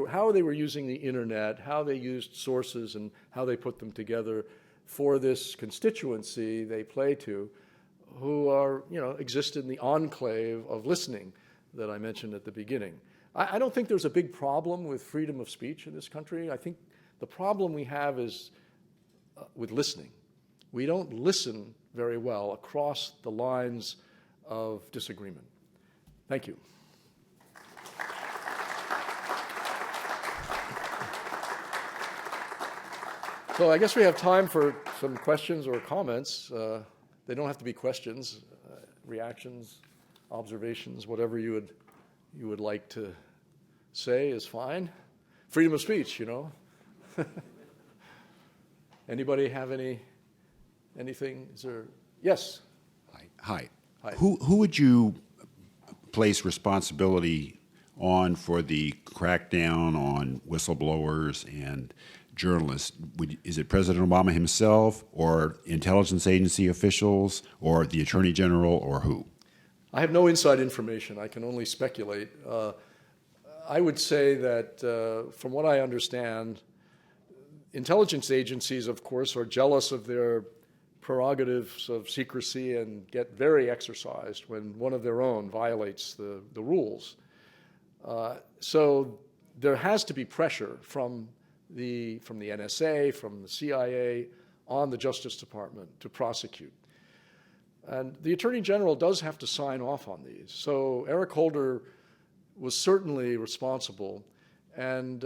how they were using the internet, how they used sources, and how they put them together for this constituency they play to, who are, exist in the enclave of listening that I mentioned at the beginning. I don't think there's a big problem with freedom of speech in this country. I think the problem we have is with listening. We don't listen very well across the lines of disagreement. Thank you. So I guess we have time for some questions or comments. They don't have to be questions, reactions, observations, whatever you would like to say is fine. Freedom of speech, you know. Anybody have anything? Is there? Yes. Hi. Hi. Who would you place responsibility on for the crackdown on whistleblowers and journalists? Is it President Obama himself, or intelligence agency officials, or the Attorney General, or who? I have no inside information. I can only speculate. I would say that, from what I understand, intelligence agencies, of course, are jealous of their prerogatives of secrecy and get very exercised when one of their own violates the rules. So there has to be pressure from the NSA, from the CIA, on the Justice Department to prosecute. And the Attorney General does have to sign off on these. So Eric Holder was certainly responsible. And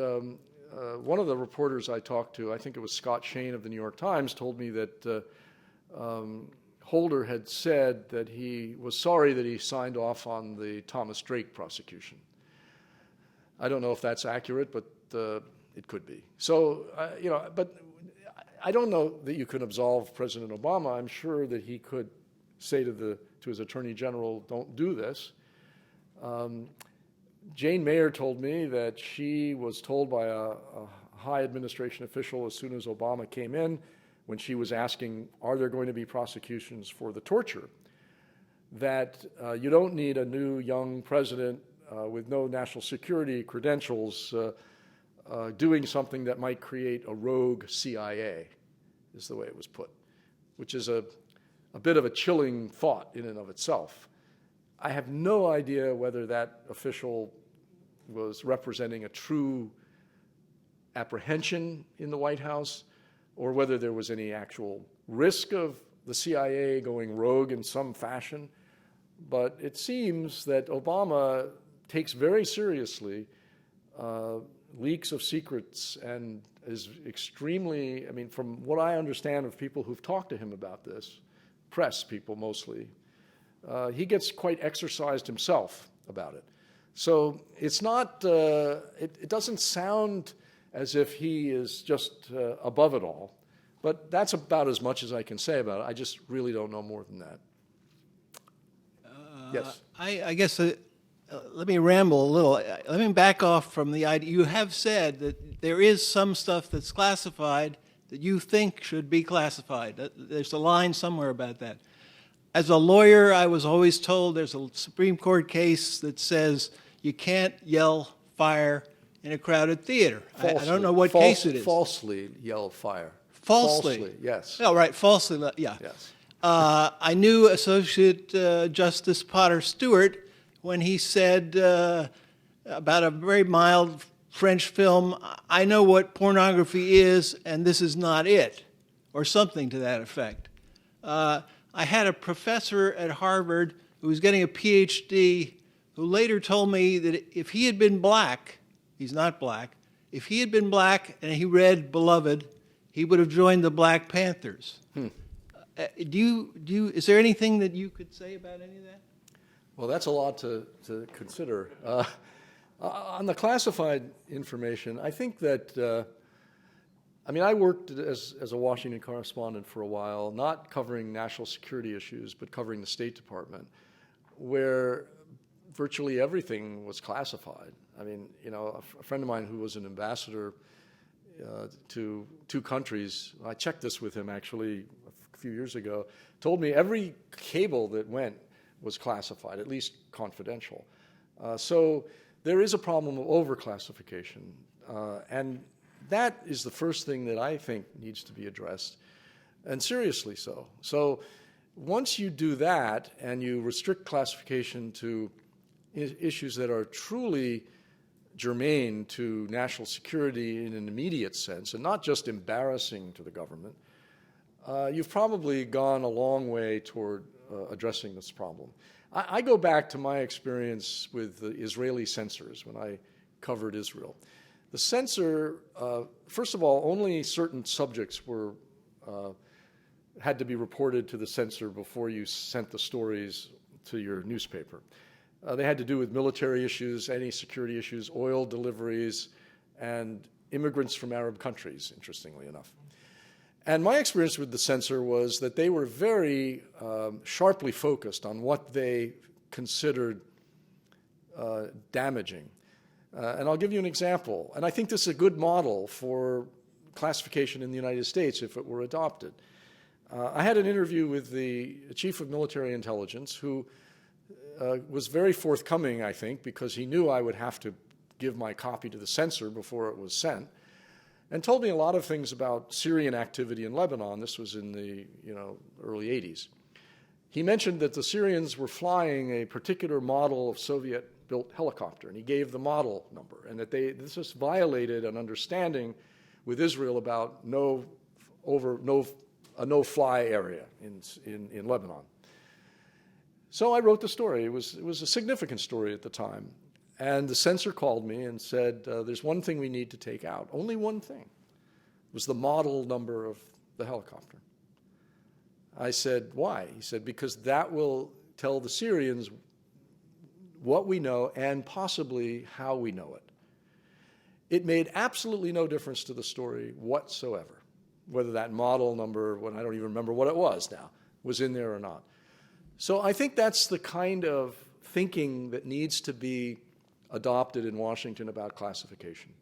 one of the reporters I talked to, I think it was Scott Shane of the New York Times, told me that Holder had said that he was sorry that he signed off on the Thomas Drake prosecution. I don't know if that's accurate, but it could be. So, but I don't know that you can absolve President Obama. I'm sure that he could say to his Attorney General, don't do this. Jane Mayer told me that she was told by a high administration official as soon as Obama came in, when she was asking, are there going to be prosecutions for the torture, that you don't need a new young president with no national security credentials doing something that might create a rogue CIA, is the way it was put, which is a bit of a chilling thought in and of itself. I have no idea whether that official was representing a true apprehension in the White House, or whether there was any actual risk of the CIA going rogue in some fashion. But it seems that Obama takes very seriously leaks of secrets and is extremely, I mean, from what I understand of people who've talked to him about this, press people mostly, he gets quite exercised himself about it. So it's not, it doesn't sound as if he is just above it all. But that's about as much as I can say about it. I just really don't know more than that. Yes. I guess let me ramble a little. Let me back off from the idea. You have said that there is some stuff that's classified that you think should be classified. There's a line somewhere about that. As a lawyer, I was always told there's a Supreme Court case that says you can't yell fire in a crowded theater. I don't know what case it is. Falsely yell fire. Falsely? Yes. Oh, right, falsely, yeah. Yes. I knew Associate Justice Potter Stewart when he said about a very mild French film, I know what pornography is, and this is not it, or something to that effect. I had a professor at Harvard who was getting a PhD who later told me that if he had been black, he's not black, if he had been black and he read Beloved, he would have joined the Black Panthers. Is there anything that you could say about any of that? Well, that's a lot to consider. On the classified information, I think that, I worked as a Washington correspondent for a while, not covering national security issues, but covering the State Department, where virtually everything was classified. A friend of mine who was an ambassador to two countries, I checked this with him actually a few years ago, told me every cable that went was classified, at least confidential. So there is a problem of overclassification, and that is the first thing that I think needs to be addressed, and seriously so. So once you do that and you restrict classification to issues that are truly germane to national security in an immediate sense, and not just embarrassing to the government, you've probably gone a long way toward addressing this problem. I go back to my experience with the Israeli censors when I covered Israel. The censor, first of all, only certain subjects were had to be reported to the censor before you sent the stories to your newspaper. They had to do with military issues, any security issues, oil deliveries, and immigrants from Arab countries, interestingly enough. And my experience with the censor was that they were very sharply focused on what they considered damaging. And I'll give you an example. And I think this is a good model for classification in the United States if it were adopted. I had an interview with the chief of military intelligence who was very forthcoming, I think, because he knew I would have to give my copy to the censor before it was sent, and told me a lot of things about Syrian activity in Lebanon. This was in the early 80s. He mentioned that the Syrians were flying a particular model of Soviet-built helicopter, and he gave the model number, and that this just violated an understanding with Israel about a no-fly area in Lebanon. So I wrote the story. It was a significant story at the time. And the censor called me and said, there's one thing we need to take out. Only one thing. It was the model number of the helicopter. I said, why? He said, because that will tell the Syrians what we know and possibly how we know it. It made absolutely no difference to the story whatsoever, whether that model number, I don't even remember what it was now, was in there or not. So I think that's the kind of thinking that needs to be adopted in Washington about classification.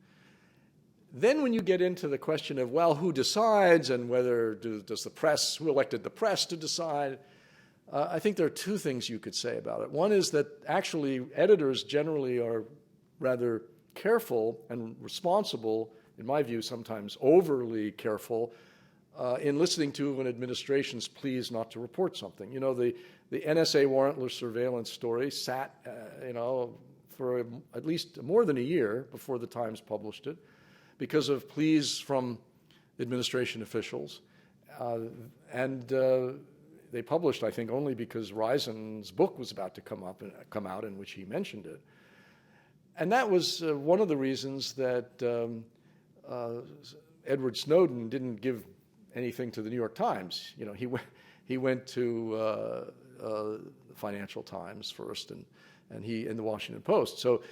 Then when you get into the question of, well, who decides and does the press, who elected the press to decide, I think there are two things you could say about it. One is that actually editors generally are rather careful and responsible, in my view, sometimes overly careful, in listening to an administration's pleas not to report something. You know, the NSA warrantless surveillance story sat, for at least more than a year before the Times published it because of pleas from administration officials. They published, I think, only because Reisen's book was about to come out in which he mentioned it. And that was one of the reasons that Edward Snowden didn't give anything to the New York Times. You know, he went to the Financial Times first, and the Washington Post. So,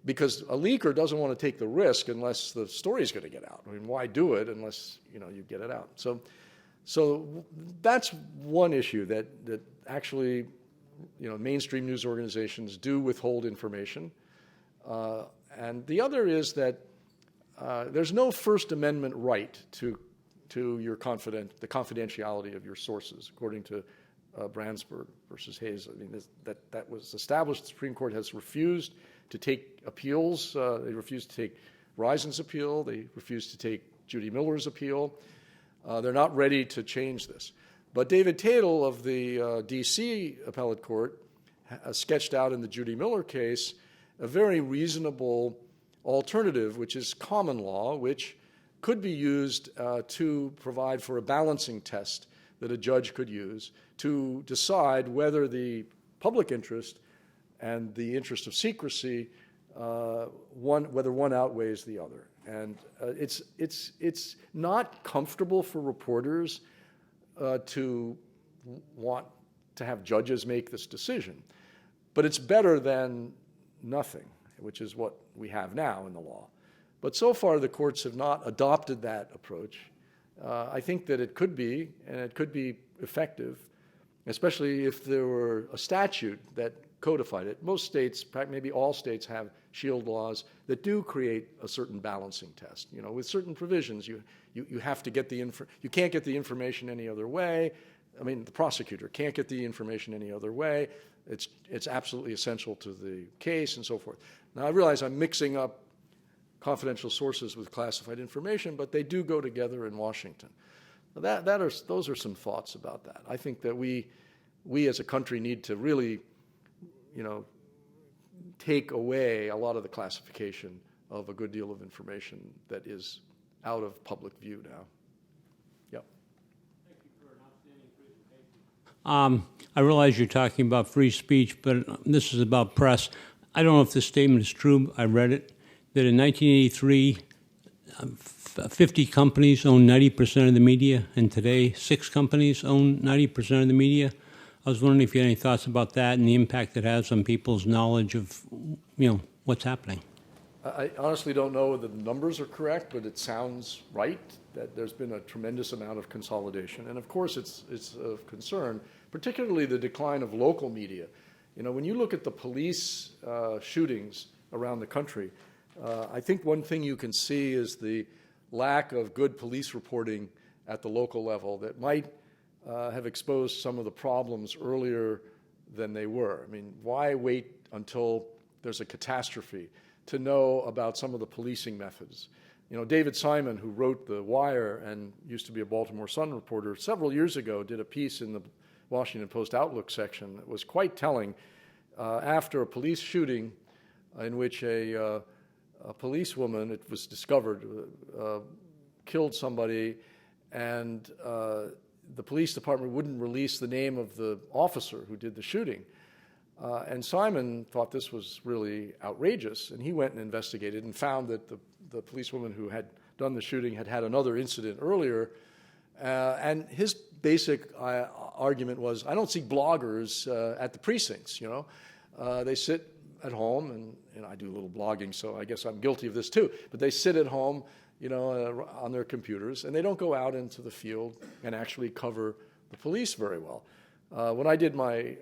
because a leaker doesn't want to take the risk unless the story's going to get out. I mean, why do it unless you get it out? So that's one issue that actually mainstream news organizations do withhold information, and the other is that there's no First Amendment right to the confidentiality of your sources, according to Brandsburg versus Hayes. I mean, that was established. The Supreme Court has refused to take appeals. They refused to take Reisen's appeal. They refused to take Judy Miller's appeal. They're not ready to change this. But David Tatel of the D.C. Appellate Court sketched out in the Judy Miller case a very reasonable alternative, which is common law, which could be used to provide for a balancing test that a judge could use to decide whether the public interest and the interest of secrecy, whether one outweighs the other. And it's not comfortable for reporters to want to have judges make this decision, but it's better than nothing, which is what we have now in the law. But so far, the courts have not adopted that approach. I think that it could be, and it could be effective, especially if there were a statute that codified it. Most states, maybe all states, have shield laws that do create a certain balancing test. With certain provisions, you have to get you can't get the information any other way. I mean, the prosecutor can't get the information any other way. It's absolutely essential to the case and so forth. Now, I realize I'm mixing up confidential sources with classified information, but they do go together in Washington. Those are some thoughts about that. I think that we as a country need to really, take away a lot of the classification of a good deal of information that is out of public view now. Yep. Thank you, I realize you're talking about free speech, but this is about press. I don't know if this statement is true. I read it, that in 1983, 50 companies owned 90% of the media, and today 6 companies own 90% of the media. I was wondering if you had any thoughts about that and the impact it has on people's knowledge of, what's happening. I honestly don't know whether the numbers are correct, but it sounds right that there's been a tremendous amount of consolidation. And of course, it's of concern, particularly the decline of local media. When you look at the police shootings around the country, I think one thing you can see is the lack of good police reporting at the local level that might have exposed some of the problems earlier than they were. I mean, why wait until there's a catastrophe to know about some of the policing methods? David Simon, who wrote The Wire and used to be a Baltimore Sun reporter, several years ago did a piece in the Washington Post Outlook section that was quite telling. After a police shooting in which a policewoman, it was discovered, killed somebody, and the police department wouldn't release the name of the officer who did the shooting. And Simon thought this was really outrageous, and he went and investigated and found that the policewoman who had done the shooting had had another incident earlier. And his basic argument was, I don't see bloggers at the precincts, They sit at home, and I do a little blogging, so I guess I'm guilty of this too, but they sit at home, on their computers, and they don't go out into the field and actually cover the police very well. When I did my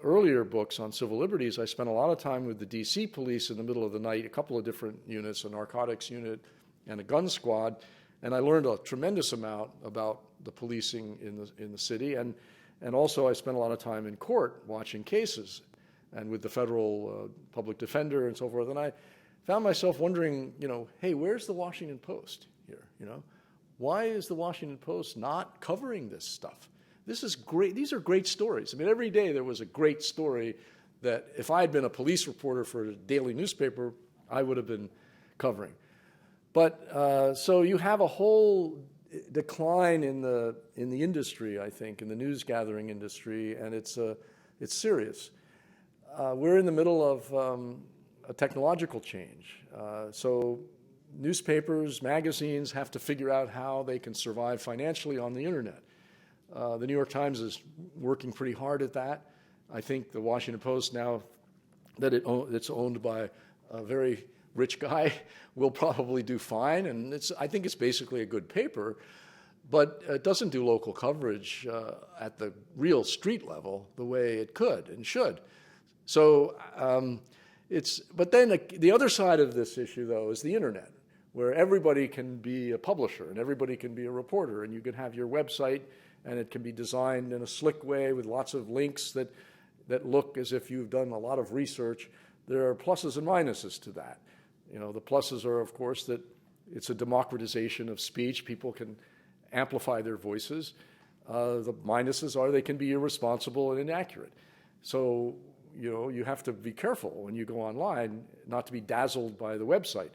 earlier books on civil liberties, I spent a lot of time with the DC police in the middle of the night, a couple of different units, a narcotics unit and a gun squad, and I learned a tremendous amount about the policing in the city, and also I spent a lot of time in court watching cases and with the federal public defender and so forth, and I found myself wondering, hey, where's the Washington Post here? Why is the Washington Post not covering this stuff? This is great. These are great stories. I mean, every day there was a great story that if I had been a police reporter for a daily newspaper, I would have been covering. But so you have a whole decline in the industry, I think, in the news gathering industry, and it's serious. We're in the middle of a technological change. So newspapers, magazines have to figure out how they can survive financially on the internet. The New York Times is working pretty hard at that. I think the Washington Post, now that it's owned by a very rich guy, will probably do fine. And I think it's basically a good paper, but it doesn't do local coverage at the real street level the way it could and should. So but then the other side of this issue, though, is the internet, where everybody can be a publisher and everybody can be a reporter, and you can have your website, and it can be designed in a slick way with lots of links that look as if you've done a lot of research. There are pluses and minuses to that. The pluses are, of course, that it's a democratization of speech. People can amplify their voices. The minuses are they can be irresponsible and inaccurate. So, you have to be careful when you go online not to be dazzled by the website.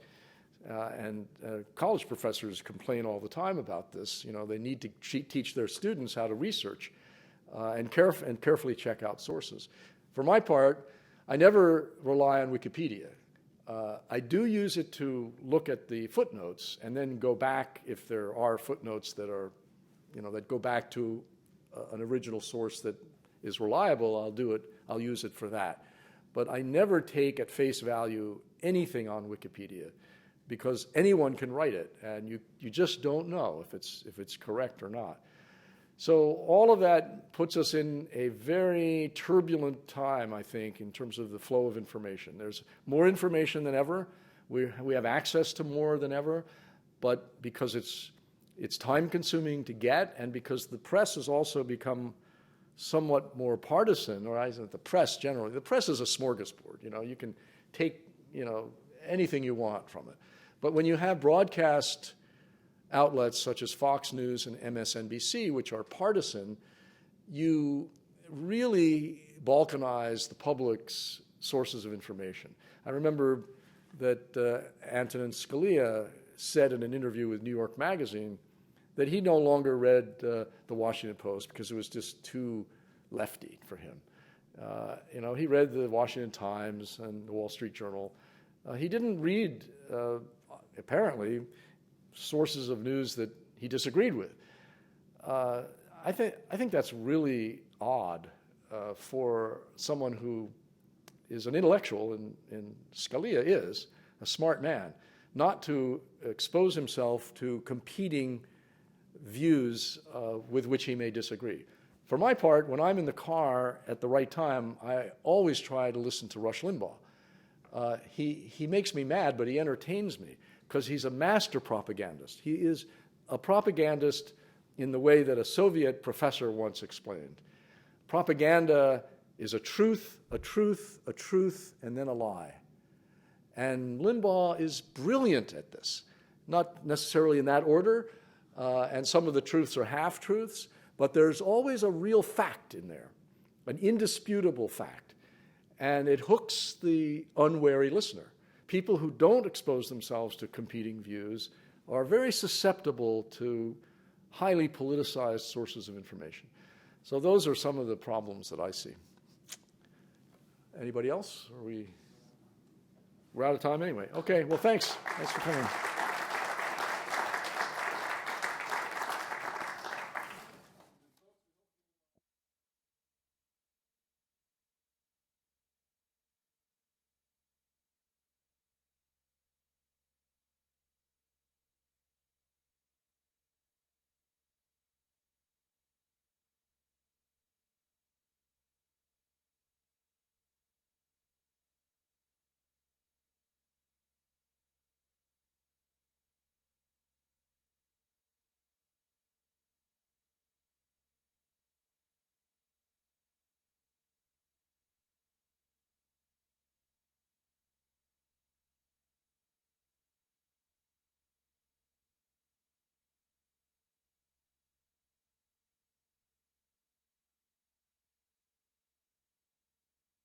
And college professors complain all the time about this. They need to teach their students how to research and carefully check out sources. For my part, I never rely on Wikipedia. I do use it to look at the footnotes and then go back if there are footnotes that are, that go back to an original source that is reliable. I'll use it for that. But I never take at face value anything on Wikipedia, because anyone can write it, and you just don't know if it's correct or not. So all of that puts us in a very turbulent time, I think, in terms of the flow of information. There's more information than ever. We have access to more than ever, but because it's time-consuming to get, and because the press has also become somewhat more partisan, or the press generally. The press is a smorgasbord. You can take anything you want from it. But when you have broadcast outlets such as Fox News and MSNBC, which are partisan, you really balkanize the public's sources of information. I remember that Antonin Scalia said in an interview with New York Magazine that he no longer read the Washington Post because it was just too lefty for him. He read the Washington Times and the Wall Street Journal. He didn't read, apparently, sources of news that he disagreed with. I think that's really odd for someone who is an intellectual, and Scalia is a smart man, not to expose himself to competing views with which he may disagree. For my part, when I'm in the car at the right time, I always try to listen to Rush Limbaugh. He makes me mad, but he entertains me because he's a master propagandist. He is a propagandist in the way that a Soviet professor once explained. Propaganda is a truth, a truth, a truth, and then a lie. And Limbaugh is brilliant at this, not necessarily in that order, and some of the truths are half-truths, but there's always a real fact in there, an indisputable fact, and it hooks the unwary listener. People who don't expose themselves to competing views are very susceptible to highly politicized sources of information. So those are some of the problems that I see. Anybody else? We're out of time anyway. Okay, well, thanks. Thanks for coming.